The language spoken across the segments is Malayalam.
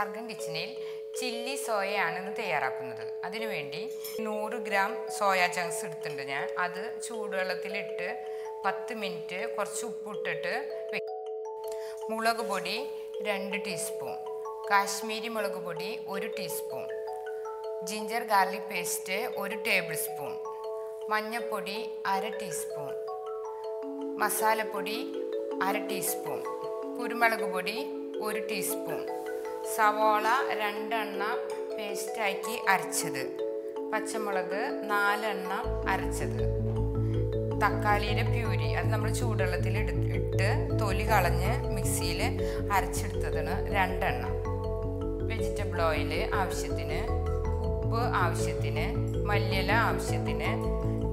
Sargam kitchenil chilli soya ആണ് തയ്യാറാക്കുന്നത്. അതിനുവേണ്ടി 100 gram soya chunks എടുത്തിട്ടുണ്ട് ഞാൻ. അത് ചൂടുവെള്ളത്തിലിട്ട് 10 മിനിറ്റ് കുറച്ച് ഉപ്പ് ഇട്ടിട്ട് മുളക് പൊടി 2 ടീസ്പൂൺ, കാശ്മീരി മുളക് പൊടി 1 teaspoon, ginger garlic paste 1 table spoon, മഞ്ഞൾപ്പൊടി 1/2 ടീസ്പൂൺ, മസാലപ്പൊടി 1/2 ടീസ്പൂൺ, കുരുമുളക് പൊടി 1 ടീസ്പൂൺ, സവാള 2 എണ്ണം പേസ്റ്റ് ആക്കി അരച്ചത്, പച്ചമുളക് 4 എണ്ണം അരച്ചത്, തക്കാളിയുടെ പ്യൂരി അത് നമ്മൾ ചൂടുവെള്ളത്തിൽ ഇട്ട് തൊലി കളഞ്ഞ് മിക്സിയിൽ അരച്ചെടുത്തതാണ് 2 എണ്ണം, വെജിറ്റബിൾ ഓയിൽ ആവശ്യത്തിന്, ഉപ്പ് ആവശ്യത്തിന്, മല്ലിയില ആവശ്യത്തിന്,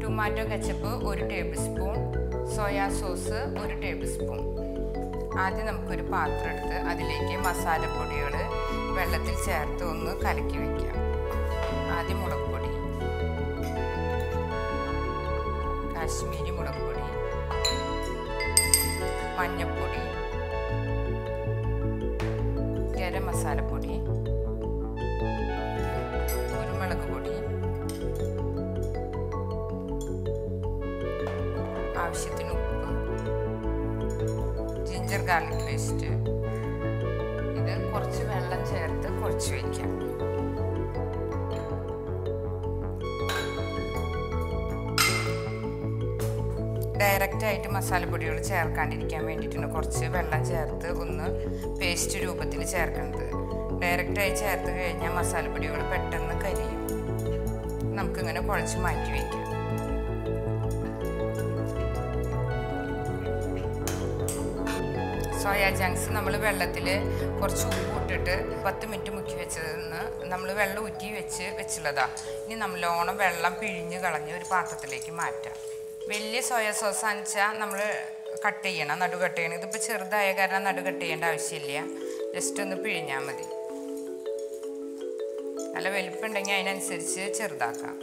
tomato ketchup 1 table spoon, soya sauce 1 table spoon. ആദ്യം നമുക്കൊരു പാത്രം എടുത്ത് അതിലേക്ക് മസാലപ്പൊടികൾ വെള്ളത്തിൽ ചേർത്ത് ഒന്ന് കലക്കി വയ്ക്കാം. ആദ്യം മുളക് പൊടി, കാശ്മീരി മുളക് പൊടി, മഞ്ഞൾപ്പൊടി, ഗരം മസാലപ്പൊടി, കുരുമുളക് പൊടി, ആവശ്യത്തിന് ഉപ്പ്, ജിഞ്ചർ ഗാർലിക് പേസ്റ്റ്. ഇത് കുറച്ച് വെള്ളം ചേർത്ത് കുഴച്ച് വയ്ക്കാം. ഡയറക്റ്റായിട്ട് മസാലപ്പൊടികൾ ചേർക്കാണ്ടിരിക്കാൻ വേണ്ടിയിട്ടാണ് കുറച്ച് വെള്ളം ചേർത്ത് ഒന്ന് പേസ്റ്റ് രൂപത്തിൽ ചേർക്കുന്നത്. ഡയറക്റ്റായി ചേർത്ത് കഴിഞ്ഞാൽ മസാലപ്പൊടികൾ പെട്ടെന്ന് കരിയും. നമുക്കിങ്ങനെ കുഴച്ച് മാറ്റി വയ്ക്കാം. സോയാ ചങ്ക്സ് നമ്മൾ വെള്ളത്തിൽ കുറച്ച് ഉപ്പ് ഇട്ടിട്ട് 10 മിനിറ്റ് മുക്കി വെച്ചതെന്ന് നമ്മൾ വെള്ളം ഊറ്റി വെച്ചുള്ളതാണ്. ഇനി നല്ലോണം വെള്ളം പിഴിഞ്ഞ് കളഞ്ഞ് ഒരു പാത്രത്തിലേക്ക് മാറ്റാം. വലിയ സോയാ സോസ് ആണെന്നുവെച്ചാൽ നമ്മൾ കട്ട് ചെയ്യണം, നടു കട്ട് ചെയ്യണം. ഇതിപ്പോൾ ചെറുതായ കാരണം നടു കട്ട് ചെയ്യേണ്ട ആവശ്യമില്ല, ജസ്റ്റ് ഒന്ന് പിഴിഞ്ഞാൽ മതി. നല്ല വലിപ്പമുണ്ടെങ്കിൽ അതിനനുസരിച്ച് ചെറുതാക്കാം.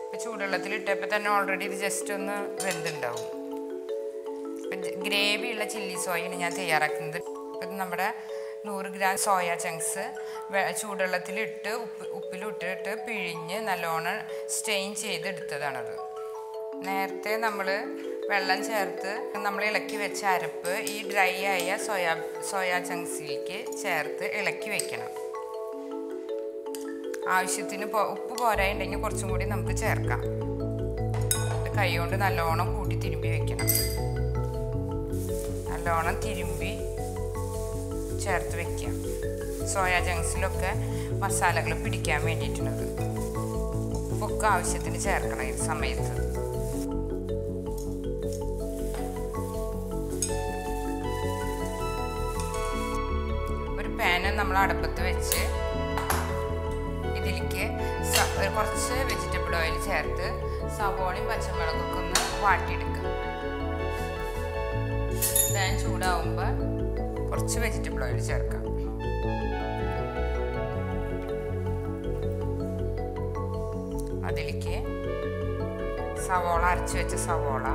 ഇപ്പോൾ ചൂടുവെള്ളത്തിലിട്ടപ്പോൾ തന്നെ ഓൾറെഡി ഇത് ജസ്റ്റ് ഒന്ന് വെന്തുണ്ടാവും. ഗ്രേവിയുള്ള ചില്ലി സോയാണ് ഞാൻ തയ്യാറാക്കുന്നത്. ഇപ്പം നമ്മുടെ 100 gram സോയ ചങ്ക്സ് ചൂടുവെള്ളത്തിലിട്ട് ഉപ്പിലിട്ടിട്ട് പിഴിഞ്ഞ് നല്ലോണം സ്റ്റെയിൻ ചെയ്തെടുത്തതാണത്. നേരത്തെ നമ്മൾ വെള്ളം ചേർത്ത് നമ്മൾ ഇളക്കി വെച്ച അരപ്പ് ഈ ഡ്രൈ ആയ സോയ ചങ്ക്സിലേക്ക് ചേർത്ത് ഇളക്കി വെക്കണം. ആവശ്യത്തിന് ഉപ്പ് പോരായിട്ടുണ്ടെങ്കിൽ കുറച്ചും കൂടി നമുക്ക് ചേർക്കാം. കൈ കൊണ്ട് നല്ലോണം കൂട്ടി തിരുമ്പി വെക്കണം. നല്ലോണം തിരുമ്പി ചേർത്ത് വയ്ക്കാം. സോയാ ചങ്ക്സിലൊക്കെ മസാലകൾ പിടിക്കാൻ വേണ്ടിയിട്ടുള്ളത്. ഉപ്പൊക്കെ ആവശ്യത്തിന് ചേർക്കണം ഈ സമയത്ത്. ഒരു പാന് നമ്മൾ അടുപ്പത്ത് വെച്ച് ഇതിലേക്ക് കുറച്ച് വെജിറ്റബിൾ ഓയിൽ ചേർത്ത് സവോളയും പച്ചമുളകൊക്കെ ഒന്ന് വാട്ടിയെടുക്കുക. പാൻ ചൂടാവുമ്പോൾ കുറച്ച് വെജിറ്റബിൾ ഓയിൽ ചേർക്കാം. അതിലേക്ക് സവോള അരച്ച് വെച്ച സവോള,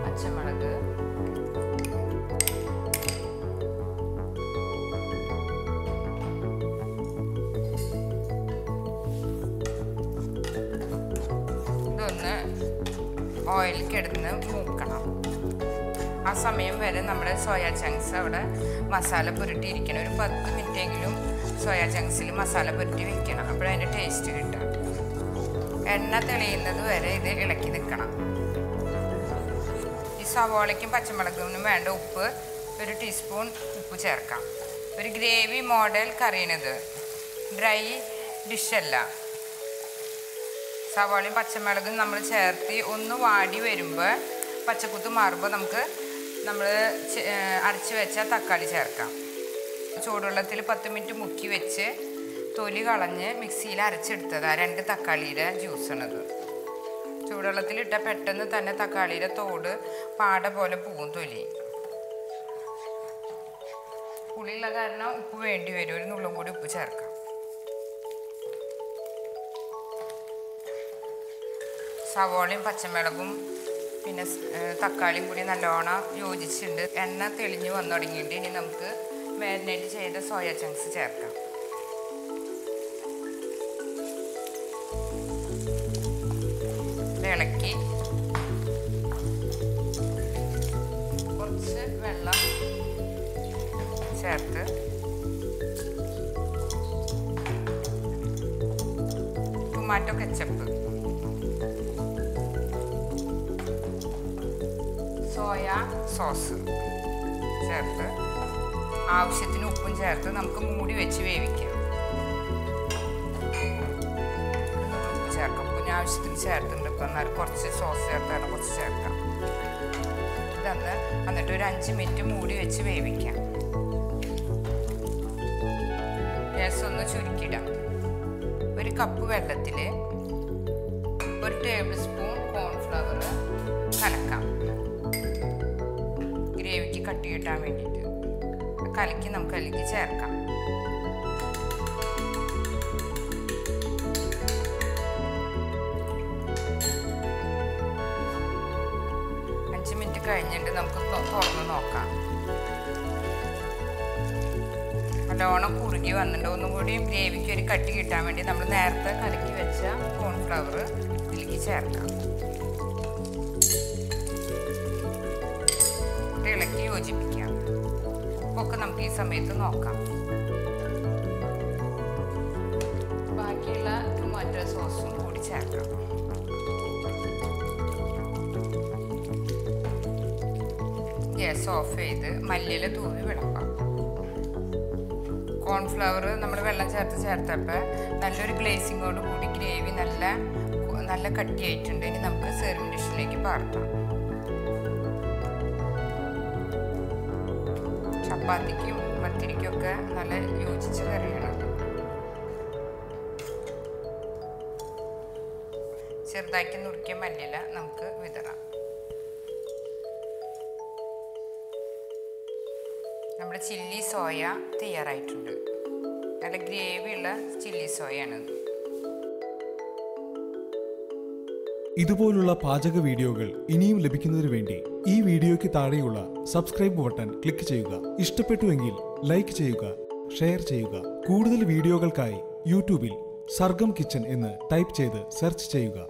പച്ചമുളക്, ഇതൊന്ന് ഓയിൽ കിടന്ന് മൂക്കണം. ആ സമയം വരെ നമ്മുടെ സോയാ ചങ്ക്സ് അവിടെ മസാല പുരട്ടിയിരിക്കണം. ഒരു 10 മിനിറ്റെങ്കിലും സോയാ ചങ്ക്സിൽ മസാല പുരട്ടി വെക്കണം. അപ്പോഴതിൻ്റെ ടേസ്റ്റ് കിട്ടുക. എണ്ണ തെളിയുന്നത് വരെ ഇത് ഇളക്കി നിൽക്കണം. ഈ സവോളയ്ക്കും പച്ചമുളകിനും വേണ്ട ഉപ്പ് 1 ടീസ്പൂൺ ഉപ്പ് ചേർക്കാം. ഒരു ഗ്രേവി മോഡൽ കറിയണത്, ഡ്രൈ ഡിഷല്ല. സവാളയും പച്ചമുളകും നമ്മൾ ചേർത്ത് ഒന്ന് വാടി വരുമ്പോൾ പച്ചക്കുത്ത് മാറുമ്പോൾ നമ്മൾ അരച്ച് വെച്ച തക്കാളി ചേർക്കാം. ചൂടുവെള്ളത്തിൽ 10 മിനിറ്റ് മുക്കി വെച്ച് തൊലി കളഞ്ഞ് മിക്സിയിൽ അരച്ചെടുത്തതാണ് 2 തക്കാളിയുടെ ജ്യൂസാണിത്. ചൂടുവെള്ളത്തിലിട്ടാൽ പെട്ടെന്ന് തന്നെ തക്കാളിയുടെ തോട് പാട പോലെ പൂവും തൊലി. പുളിയുള്ള കാരണം ഉപ്പ് വേണ്ടി വരും. ഒരു നുള്ളും കൂടി ഉപ്പ് ചേർക്കാം. സവോളയും പച്ചമുളകും പിന്നെ തക്കാളിയും കൂടി നല്ലോണം യോജിച്ചിട്ടുണ്ട്. എണ്ണ തെളിഞ്ഞ് വന്നു തുടങ്ങിയിട്ട് ഇനി നമുക്ക് മാരിനേറ്റ് ചെയ്ത സോയ ചങ്ക്സ് ചേർക്കാം. ഇളക്കി കുറച്ച് വെള്ളം ചേർത്ത് ടൊമാറ്റോ കെച്ചപ്പ്, സോയ സോസ് ചേർത്ത് ആവശ്യത്തിന് ഉപ്പും ചേർത്ത് നമുക്ക് മൂടി വെച്ച് വേവിക്കാം. ഉപ്പ് ചേർക്കാം. ഉപ്പ് ഞാൻ ആവശ്യത്തിന് ചേർത്തിട്ടുണ്ട്. ഇപ്പം എന്നാലും കുറച്ച് സോസ് ചേർത്താണ് കുറച്ച് ചേർക്കാം. എന്നിട്ട് ഒരു 5 മിനിറ്റ് മൂടി വെച്ച് വേവിക്കാം. ഗ്യാസ് ഒന്ന് ചുരുക്കിയിടാം. ഒരു കപ്പ് വെള്ളത്തിൽ 1 ടേബിൾ സ്പൂൺ കോൺഫ്ലവർ കലക്കാം. ഗ്രേവിക്ക് കട്ടി കിട്ടാൻ വേണ്ടിയിട്ട് കലക്കി നമുക്ക് അതിലേക്ക് ചേർക്കാം. കഴിഞ്ഞിട്ട് നമുക്ക് തുറന്ന് നോക്കാം. നല്ലോണം കുറുകി വന്നിട്ട് ഒന്നും കൂടി ഗ്രേവിക്ക് ഒരു കട്ടി കിട്ടാൻ വേണ്ടി നമ്മൾ നേരത്തെ കലക്കി വെച്ച കോൺഫ്ലവർ ഇതിലേക്ക് ചേർക്കാം. ഇളക്കി യോജിപ്പിക്കാം. ഉപ്പൊക്കെ നമുക്ക് ഈ സമയത്ത് നോക്കാം. ബാക്കിയുള്ള ടൊമാറ്റോ സോസും കൂടി ചേർക്കാം. ഗ്യാസ് ഓഫ് ചെയ്ത് മല്ലിയില തൂവി വിളമ്പാം. കോൺഫ്ലവർ നമ്മൾ വെള്ളം ചേർത്തപ്പോൾ നല്ലൊരു ഗ്ലേസിങ്ങോട് കൂടി ഗ്രേവി നല്ല കട്ടിയായിട്ടുണ്ട്. ഇനി നമുക്ക് സെർവിങ് ഡിഷിലേക്ക് പാർത്താം. ചപ്പാത്തിക്കും പത്തിരിക്കൊക്കെ നല്ല യോജിച്ച കറിയാണ്. ചെറുതാക്കി നുറുക്കിയ മല്ലിയില നമുക്ക് വിതറാം. നമ്മുടെ ചില്ലി സോയ തയ്യാറായിട്ടുണ്ട്. നല്ല ഗ്രേവിയുള്ള ചില്ലി സോയാണിത്. ഇതുപോലുള്ള പാചക വീഡിയോകൾ ഇനിയും ലഭിക്കുന്നതിന് വേണ്ടി ഈ വീഡിയോയ്ക്ക് താഴെയുള്ള സബ്സ്ക്രൈബ് ബട്ടൺ ക്ലിക്ക് ചെയ്യുക. ഇഷ്ടപ്പെട്ടുവെങ്കിൽ ലൈക്ക് ചെയ്യുക, ഷെയർ ചെയ്യുക. കൂടുതൽ വീഡിയോകൾക്കായി യൂട്യൂബിൽ സർഗം കിച്ചൺ എന്ന് ടൈപ്പ് ചെയ്ത് സെർച്ച് ചെയ്യുക.